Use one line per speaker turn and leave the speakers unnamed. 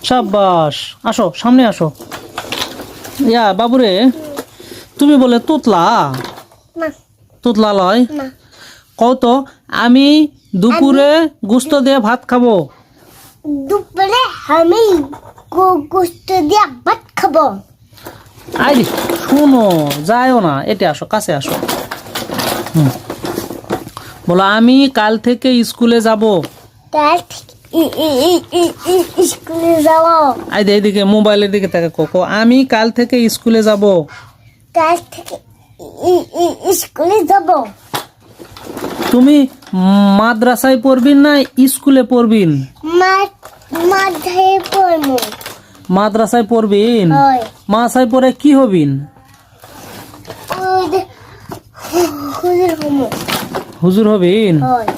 সাব্বাস, আসো সামনে আসো। ইয়া বাবুরে, তুমি বলে তুতলা? তুতলা লয়, কও তো আমি দুপুরে গোস্ত দিয়ে ভাত খাবো।
দুপুরে আমি গোস্ত দিয়ে ভাত খাবো।
আই শুনো, যাইও না, এতে আসো, কাছে আসো। বলো আমি কাল থেকে স্কুলে যাব।
কাল স্কুলে যাবো।
আই দে এদিকে, মোবাইলের দিকে তাকে কো, আমি কাল থেকে স্কুলে যাব।
কাল থেকে স্কুলে যাব।
তুমি মাদ্রাসায় পড়বিন না স্কুলে পড়বিন?
মাথায় পড়বো।
মাদ্রাসায় পড়বিন।
হয়।
মাদ্রাসায় পড়ে কি হবিন?
হুজুর হমো।
হুজুর হবিন।
হয়।